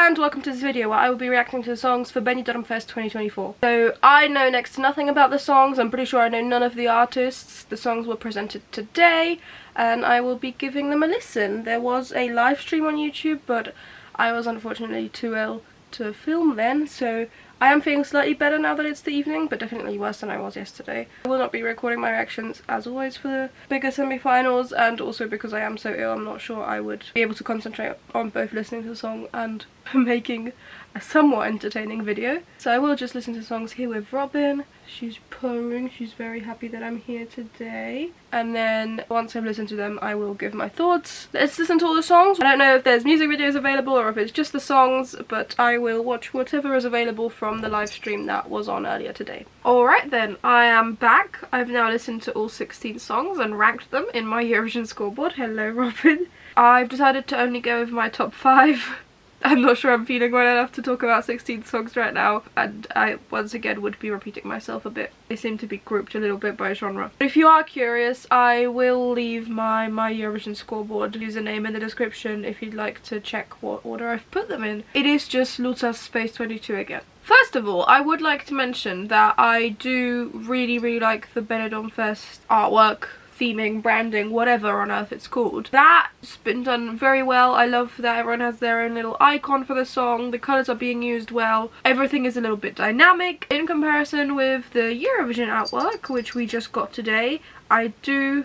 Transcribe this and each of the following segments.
and welcome to this video where I will be reacting to the songs for Benidorm Fest 2024. So I know next to nothing about the songs. I'm pretty sure I know none of the artists. The songs were presented today and I will be giving them a listen. There was a live stream on YouTube, but I was unfortunately too ill to film then, so I am feeling slightly better now that it's the evening, but definitely worse than I was yesterday. I will not be recording my reactions as always for the bigger semi-finals, and also because I am so ill I'm not sure I would be able to concentrate on both listening to the song and making a somewhat entertaining video. So I will just listen to songs here with Robin. She's purring, she's very happy that I'm here today. And then once I've listened to them I will give my thoughts. Let's listen to all the songs. I don't know if there's music videos available or if it's just the songs, but I will watch whatever is available from the live stream that was on earlier today. Alright then, I am back. I've now listened to all 16 songs and ranked them in my Eurovision scoreboard. Hello Robin. I've decided to only go with my top 5. I'm not sure I'm feeling well enough to talk about 16 songs right now, and I once again would be repeating myself a bit. They seem to be grouped a little bit by genre. But if you are curious, I will leave my Eurovision scoreboard username in the description if you'd like to check what order I've put them in. It is just Lutas space 22 again. First of all, I would like to mention that I do really like the Benidorm Fest artwork, theming, branding, whatever on earth it's called. That's been done very well. I love that everyone has their own little icon for the song. The colours are being used well. Everything is a little bit dynamic. In comparison with the Eurovision artwork, which we just got today, I do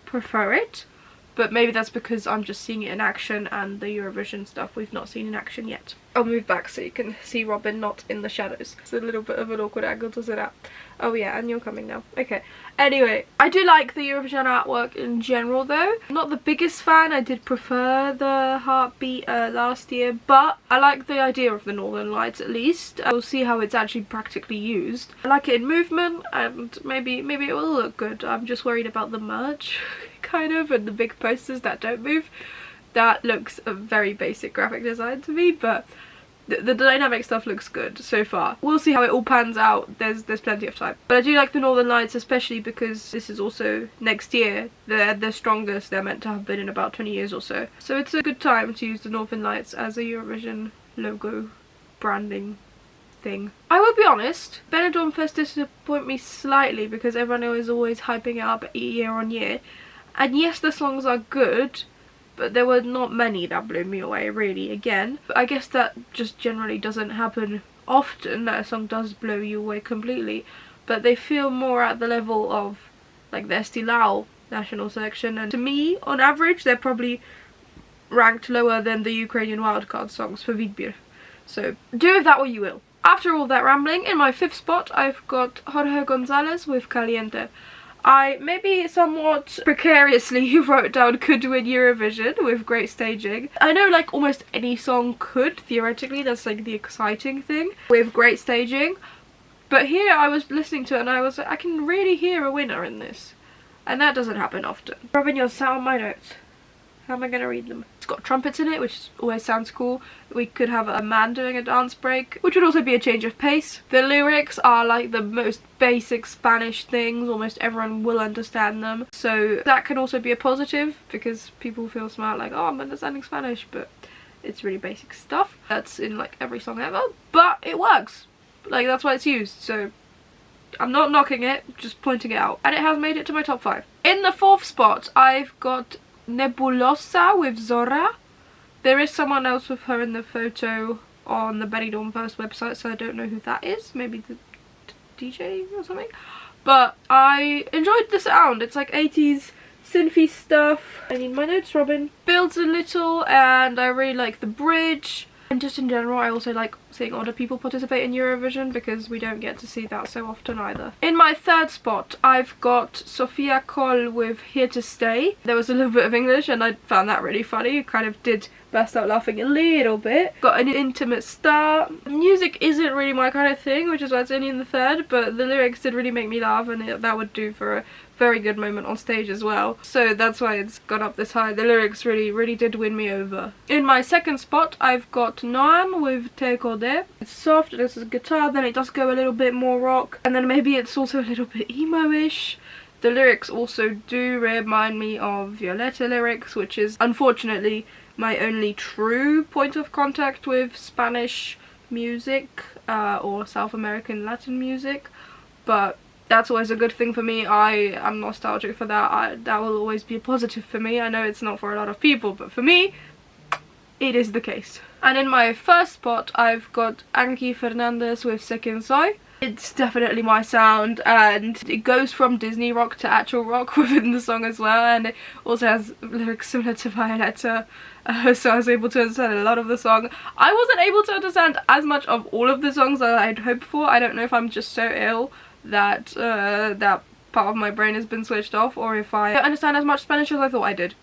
prefer it. But maybe that's because I'm just seeing it in action and the Eurovision stuff we've not seen in action yet. I'll move back so you can see Robin not in the shadows. It's a little bit of an awkward angle to sit at. Oh yeah, and you're coming now. Okay. Anyway, I do like the Eurovision artwork in general though. I'm not the biggest fan. I did prefer the Heartbeat last year, but I like the idea of the Northern Lights at least. We'll see how it's actually practically used. I like it in movement and maybe it will look good. I'm just worried about the merch kind of, and the big posters that don't move. That looks a very basic graphic design to me, but the dynamic stuff looks good so far. We'll see how it all pans out. There's plenty of time. But I do like the Northern Lights, especially because this is also next year. They're the strongest they're meant to have been in about 20 years or so. So it's a good time to use the Northern Lights as a Eurovision logo branding thing. I will be honest, Benidorm Fest disappoint me slightly because everyone is always hyping it up year on year. And yes, the songs are good, but there were not many that blew me away really again. But I guess that just generally doesn't happen often, that a song does blow you away completely. But they feel more at the level of like the Estilao national selection, and to me, on average, they're probably ranked lower than the Ukrainian wildcard songs for Vidbir. So do with that what you will. After all that rambling, in my 5th spot I've got Jorge Gonzalez with Caliente. I maybe somewhat precariously wrote down could win Eurovision with great staging. I know like almost any song could, theoretically, that's like the exciting thing with great staging. But here I was listening to it and I was like, I can really hear a winner in this. And that doesn't happen often. Robin, you're sat on my notes. How am I going to read them? It's got trumpets in it, which always sounds cool. We could have a man doing a dance break, which would also be a change of pace. The lyrics are like the most basic Spanish things. Almost everyone will understand them. So that can also be a positive because people feel smart like, oh, I'm understanding Spanish, but it's really basic stuff. That's in like every song ever, but it works. Like that's why it's used. So I'm not knocking it, just pointing it out. And it has made it to my top 5. In the 4th spot, I've got Nebulosa with Zora. There is someone else with her in the photo on the Benidorm Fest website, so I don't know who that is. Maybe the DJ or something. But I enjoyed the sound. It's like 80s synthy stuff. I need my notes, Robin. Builds a little, and I really like the bridge. And just in general, I also like seeing other people participate in Eurovision because we don't get to see that so often either. In my 3rd spot, I've got Sofia Koll with Here to Stay. There was a little bit of English and I found that really funny. I kind of did burst out laughing a little bit. Got an intimate start. Music isn't really my kind of thing, which is why it's only in the 3rd, but the lyrics did really make me laugh, and that would do for a very good moment on stage as well. So that's why it's gone up this high. The lyrics really did win me over. In my 2nd spot, I've got Noan with Te Kode. It's soft, and it's a guitar, then it does go a little bit more rock, and then maybe it's also a little bit emo-ish. The lyrics also do remind me of Violetta lyrics, which is unfortunately my only true point of contact with Spanish music or South American Latin music, but that's always a good thing for me. I am nostalgic for that. That will always be a positive for me. I know it's not for a lot of people, but for me, it is the case. And in my first spot, I've got Anki Fernandez with Se Quien Soy. It's definitely my sound, and it goes from Disney rock to actual rock within the song as well, and it also has lyrics similar to Violetta, so I was able to understand a lot of the song. I wasn't able to understand as much of all of the songs that I'd hoped for. I don't know if I'm just so ill that that part of my brain has been switched off, or if I don't understand as much Spanish as I thought I did.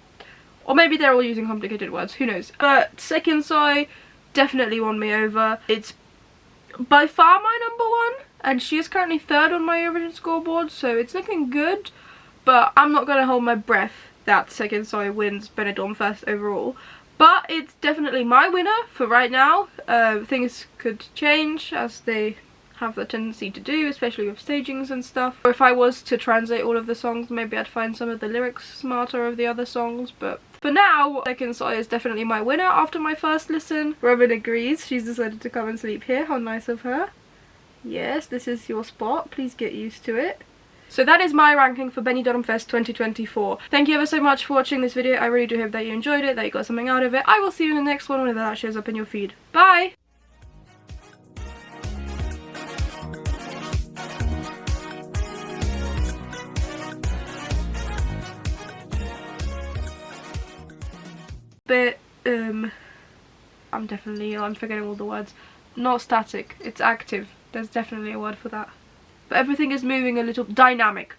Or maybe they're all using complicated words, who knows. But Se Quien Soy definitely won me over. It's by far my #1, and she is currently 3rd on my Eurovision scoreboard, so it's looking good, but I'm not going to hold my breath that Se Quien Soy wins Benidorm Fest overall. But it's definitely my winner for right now. Things could change, as they have the tendency to do, especially with stagings and stuff. Or if I was to translate all of the songs, maybe I'd find some of the lyrics smarter of the other songs, but for now, Se Quien Soy is definitely my winner after my first listen. Robin agrees. She's decided to come and sleep here. How nice of her. Yes, this is your spot. Please get used to it. So that is my ranking for Benidorm Fest 2024. Thank you ever so much for watching this video. I really do hope that you enjoyed it, that you got something out of it. I will see you in the next one whenever that shows up in your feed. Bye! But I'm forgetting all the words. Not static, it's active. There's definitely a word for that. But everything is moving a little dynamic.